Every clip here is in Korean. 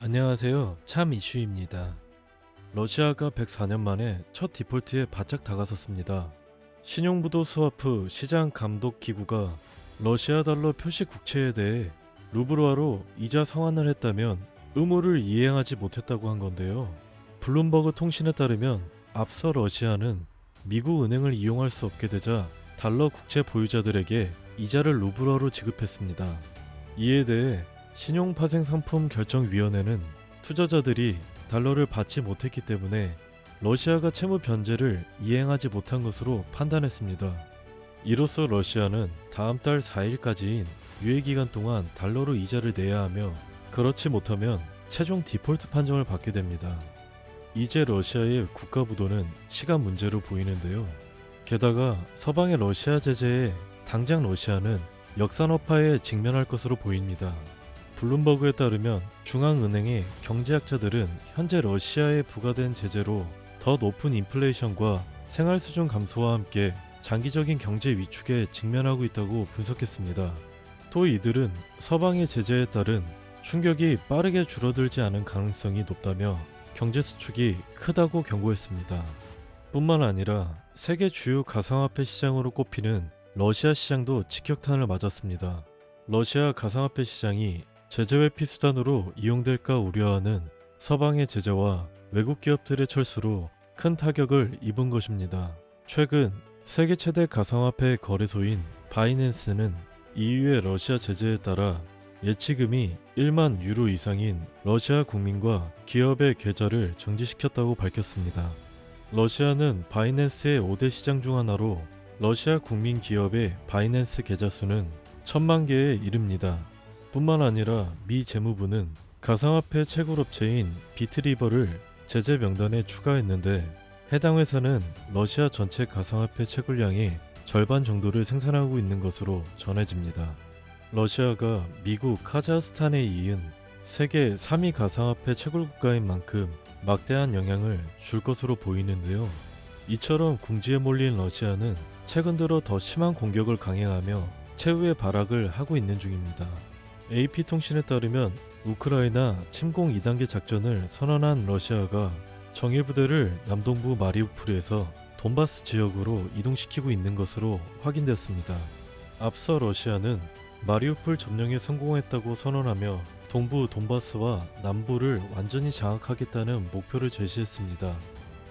안녕하세요. 참 이슈입니다. 러시아가 104년 만에 첫 디폴트에 바짝 다가섰습니다. 신용부도 스와프 시장 감독 기구가 러시아 달러 표시 국채에 대해 루블화로 이자 상환을 했다면 의무를 이행하지 못했다고 한 건데요. 블룸버그 통신에 따르면 앞서 러시아는 미국 은행을 이용할 수 없게 되자 달러 국채 보유자들에게 이자를 루블화로 지급했습니다. 이에 대해 신용파생상품결정위원회는 투자자들이 달러를 받지 못했기 때문에 러시아가 채무 변제를 이행하지 못한 것으로 판단했습니다. 이로써 러시아는 다음 달 4일까지인 유예기간 동안 달러로 이자를 내야 하며 그렇지 못하면 최종 디폴트 판정을 받게 됩니다. 이제 러시아의 국가부도는 시간 문제로 보이는데요. 게다가 서방의 러시아 제재에 당장 러시아는 역산업화에 직면할 것으로 보입니다. 블룸버그에 따르면 중앙은행의 경제학자들은 현재 러시아에 부과된 제재로 더 높은 인플레이션과 생활수준 감소와 함께 장기적인 경제 위축에 직면하고 있다고 분석했습니다. 또 이들은 서방의 제재에 따른 충격이 빠르게 줄어들지 않은 가능성이 높다며 경제 수축이 크다고 경고했습니다. 뿐만 아니라 세계 주요 가상화폐 시장으로 꼽히는 러시아 시장도 직격탄을 맞았습니다. 러시아 가상화폐 시장이 제재 회피 수단으로 이용될까 우려하는 서방의 제재와 외국 기업들의 철수로 큰 타격을 입은 것입니다. 최근 세계 최대 가상화폐 거래소인 바이낸스는 EU의 러시아 제재에 따라 예치금이 1만 유로 이상인 러시아 국민과 기업의 계좌를 정지시켰다고 밝혔습니다. 러시아는 바이낸스의 5대 시장 중 하나로 러시아 국민 기업의 바이낸스 계좌 수는 1000만 개에 이릅니다. 뿐만 아니라 미 재무부는 가상화폐 채굴업체인 비트리버를 제재 명단에 추가했는데 해당 회사는 러시아 전체 가상화폐 채굴량의 절반 정도를 생산하고 있는 것으로 전해집니다. 러시아가 미국, 카자흐스탄에 이은 세계 3위 가상화폐 채굴 국가인 만큼 막대한 영향을 줄 것으로 보이는데요. 이처럼 궁지에 몰린 러시아는 최근 들어 더 심한 공격을 강행하며 최후의 발악을 하고 있는 중입니다. AP통신에 따르면 우크라이나 침공 2단계 작전을 선언한 러시아가 정예부대를 남동부 마리우폴에서 돈바스 지역으로 이동시키고 있는 것으로 확인됐습니다. 앞서 러시아는 마리우폴 점령에 성공했다고 선언하며 동부 돈바스와 남부를 완전히 장악하겠다는 목표를 제시했습니다.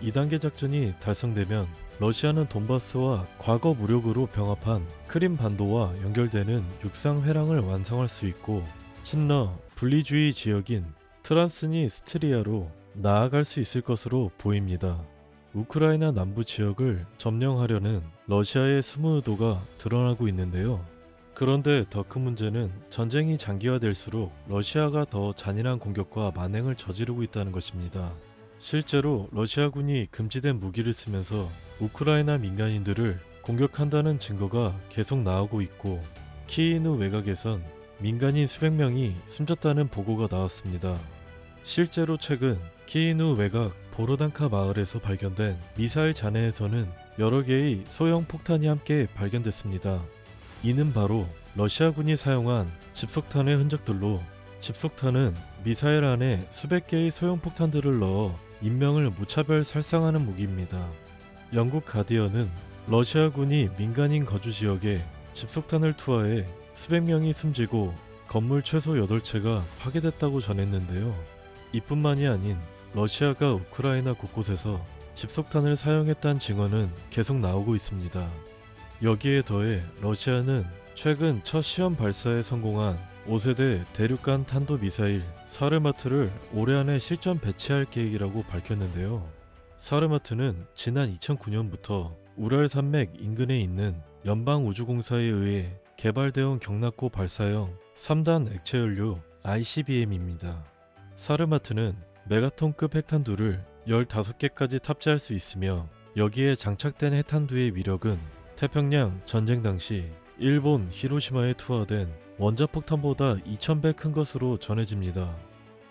2단계 작전이 달성되면 러시아는 돈바스와 과거 무력으로 병합한 크림 반도와 연결되는 육상 회랑을 완성할 수 있고 친러 분리주의 지역인 트란스니스트리아로 나아갈 수 있을 것으로 보입니다. 우크라이나 남부 지역을 점령하려는 러시아의 스무도가 드러나고 있는데요. 그런데 더 큰 문제는 전쟁이 장기화될수록 러시아가 더 잔인한 공격과 만행을 저지르고 있다는 것입니다. 실제로 러시아군이 금지된 무기를 쓰면서 우크라이나 민간인들을 공격한다는 증거가 계속 나오고 있고 키이누 외곽에선 민간인 수백 명이 숨졌다는 보고가 나왔습니다. 실제로 최근 키이누 외곽 보로단카 마을에서 발견된 미사일 잔해에서는 여러 개의 소형 폭탄이 함께 발견됐습니다. 이는 바로 러시아군이 사용한 집속탄의 흔적들로 집속탄은 미사일 안에 수백 개의 소형 폭탄들을 넣어 인명을 무차별 살상하는 무기입니다. 영국 가디언은 러시아군이 민간인 거주 지역에 집속탄을 투하해 수백 명이 숨지고 건물 최소 8채가 파괴됐다고 전했는데요. 이뿐만이 아닌 러시아가 우크라이나 곳곳에서 집속탄을 사용했다는 증언은 계속 나오고 있습니다. 여기에 더해 러시아는 최근 첫 시험 발사에 성공한 5세대 대륙간 탄도미사일 사르마트를 올해 안에 실전 배치할 계획이라고 밝혔는데요. 사르마트는 지난 2009년부터 우랄 산맥 인근에 있는 연방우주공사에 의해 개발되어 경납고 발사형 3단 액체연료 ICBM입니다. 사르마트는 메가톤급 핵탄두를 15개까지 탑재할 수 있으며 여기에 장착된 핵탄두의 위력은 태평양 전쟁 당시 일본 히로시마에 투하된 원자폭탄보다 2000배 큰 것으로 전해집니다.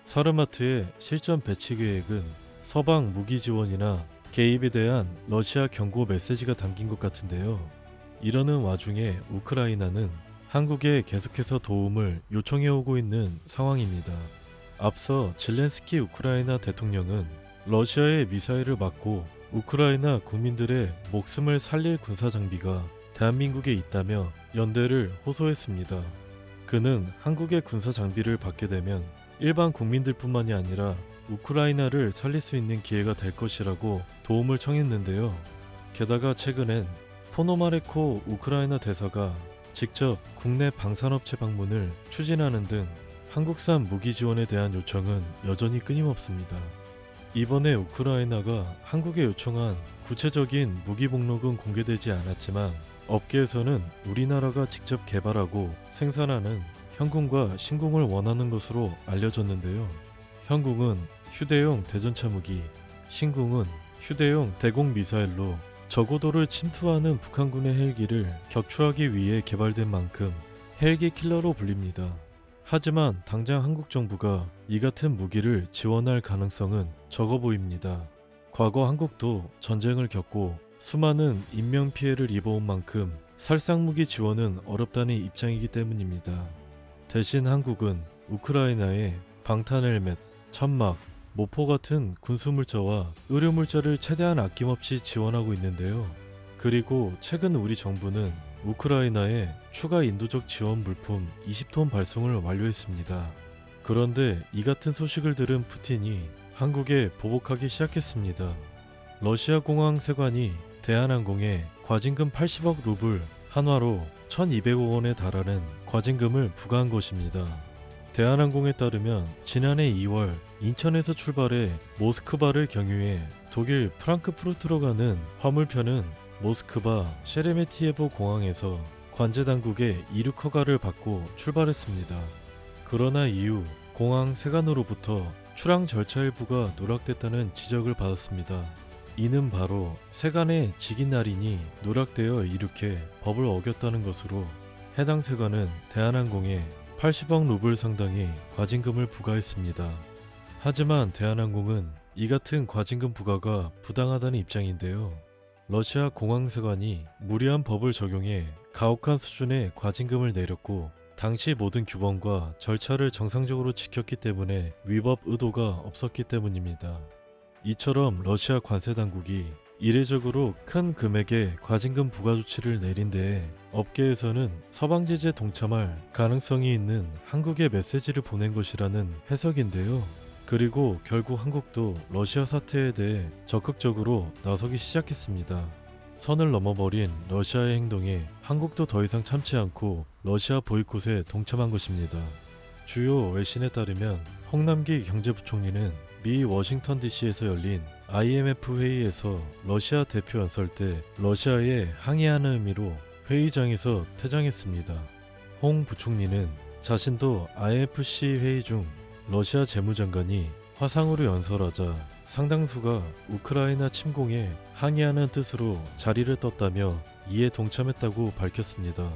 사르마트의 실전 배치 계획은 서방 무기 지원이나 개입에 대한 러시아 경고 메시지가 담긴 것 같은데요. 이러는 와중에 우크라이나는 한국에 계속해서 도움을 요청해 오고 있는 상황입니다. 앞서 젤렌스키 우크라이나 대통령은 러시아의 미사일을 맞고 우크라이나 국민들의 목숨을 살릴 군사 장비가 대한민국에 있다며 연대를 호소했습니다. 그는 한국의 군사 장비를 받게 되면 일반 국민들뿐만이 아니라 우크라이나를 살릴 수 있는 기회가 될 것이라고 도움을 청했는데요. 게다가 최근엔 포노마레코 우크라이나 대사가 직접 국내 방산업체 방문을 추진하는 등 한국산 무기 지원에 대한 요청은 여전히 끊임없습니다. 이번에 우크라이나가 한국에 요청한 구체적인 무기 목록은 공개되지 않았지만 업계에서는 우리나라가 직접 개발하고 생산하는 현궁과 신궁을 원하는 것으로 알려졌는데요. 현궁은 휴대용 대전차 무기, 신궁은 휴대용 대공 미사일로 저고도를 침투하는 북한군의 헬기를 격추하기 위해 개발된 만큼 헬기 킬러로 불립니다. 하지만 당장 한국 정부가 이 같은 무기를 지원할 가능성은 적어 보입니다. 과거 한국도 전쟁을 겪고 수많은 인명피해를 입어온 만큼 살상무기 지원은 어렵다는 입장이기 때문입니다. 대신 한국은 우크라이나에 방탄 헬멧, 천막, 모포 같은 군수물자와 의료물자를 최대한 아낌없이 지원하고 있는데요. 그리고 최근 우리 정부는 우크라이나에 추가 인도적 지원 물품 20톤 발송을 완료했습니다. 그런데 이 같은 소식을 들은 푸틴이 한국에 보복하기 시작했습니다. 러시아 공항 세관이 대한항공에 과징금 80억 루블, 한화로 1200억 원에 달하는 과징금을 부과한 것입니다. 대한항공에 따르면 지난해 2월 인천에서 출발해 모스크바를 경유해 독일 프랑크푸르트로 가는 화물편은 모스크바 셰레메티예보 공항에서 관제당국의 이륙 허가를 받고 출발했습니다. 그러나 이후 공항 세관으로부터 출항 절차 일부가 누락됐다는 지적을 받았습니다. 이는 바로 세관의 직인 날인이 누락되어 이륙해 법을 어겼다는 것으로 해당 세관은 대한항공에 80억 루블 상당의 과징금을 부과했습니다. 하지만 대한항공은 이 같은 과징금 부과가 부당하다는 입장인데요. 러시아 공항세관이 무리한 법을 적용해 가혹한 수준의 과징금을 내렸고 당시 모든 규범과 절차를 정상적으로 지켰기 때문에 위법 의도가 없었기 때문입니다. 이처럼 러시아 관세당국이 이례적으로 큰 금액의 과징금 부과 조치를 내린 데에 업계에서는 서방 제재에 동참할 가능성이 있는 한국에 메시지를 보낸 것이라는 해석인데요. 그리고 결국 한국도 러시아 사태에 대해 적극적으로 나서기 시작했습니다. 선을 넘어버린 러시아의 행동에 한국도 더 이상 참지 않고 러시아 보이콧에 동참한 것입니다. 주요 외신에 따르면 홍남기 경제부총리는 미 워싱턴 DC에서 열린 IMF 회의에서 러시아 대표 연설 때 러시아에 항의하는 의미로 회의장에서 퇴장했습니다. 홍 부총리는 자신도 IFC 회의 중 러시아 재무장관이 화상으로 연설하자 상당수가 우크라이나 침공에 항의하는 뜻으로 자리를 떴다며 이에 동참했다고 밝혔습니다.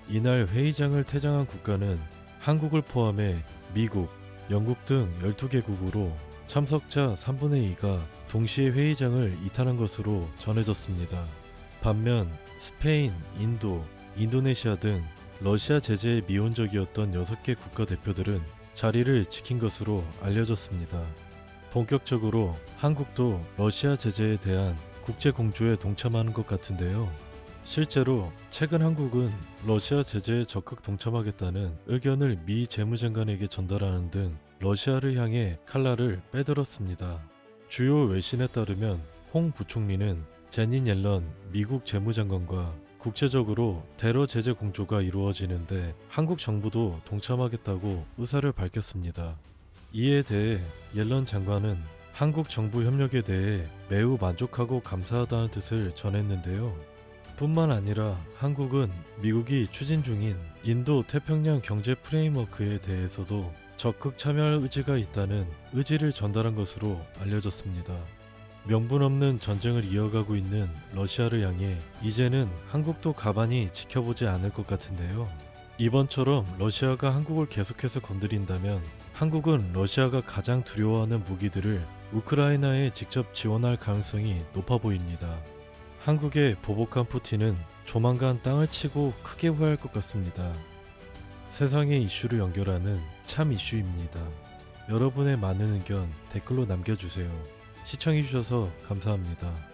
이날 회의장을 퇴장한 국가는 한국을 포함해 미국, 영국 등 12개국으로 참석자 3분의 2가 동시에 회의장을 이탈한 것으로 전해졌습니다. 반면 스페인, 인도, 인도네시아 등 러시아 제재에 미온적이었던 6개 국가 대표들은 자리를 지킨 것으로 알려졌습니다. 본격적으로 한국도 러시아 제재에 대한 국제 공조에 동참하는 것 같은데요. 실제로 최근 한국은 러시아 제재에 적극 동참하겠다는 의견을 미 재무장관에게 전달하는 등 러시아를 향해 칼날을 빼들었습니다. 주요 외신에 따르면 홍 부총리는 제닛 옐런 미국 재무장관과 국제적으로 테러 제재 공조가 이루어지는데 한국 정부도 동참하겠다고 의사를 밝혔습니다. 이에 대해 옐런 장관은 한국 정부 협력에 대해 매우 만족하고 감사하다는 뜻을 전했는데요. 뿐만 아니라 한국은 미국이 추진 중인 인도 태평양 경제 프레임워크에 대해서도 적극 참여할 의지가 있다는 의지를 전달한 것으로 알려졌습니다. 명분 없는 전쟁을 이어가고 있는 러시아를 향해 이제는 한국도 가만히 지켜보지 않을 것 같은데요. 이번처럼 러시아가 한국을 계속해서 건드린다면 한국은 러시아가 가장 두려워하는 무기들을 우크라이나에 직접 지원할 가능성이 높아 보입니다. 한국의 보복한 푸틴은 조만간 땅을 치고 크게 후회할 것 같습니다. 세상의 이슈를 연결하는 참 이슈입니다. 여러분의 많은 의견 댓글로 남겨주세요. 시청해주셔서 감사합니다.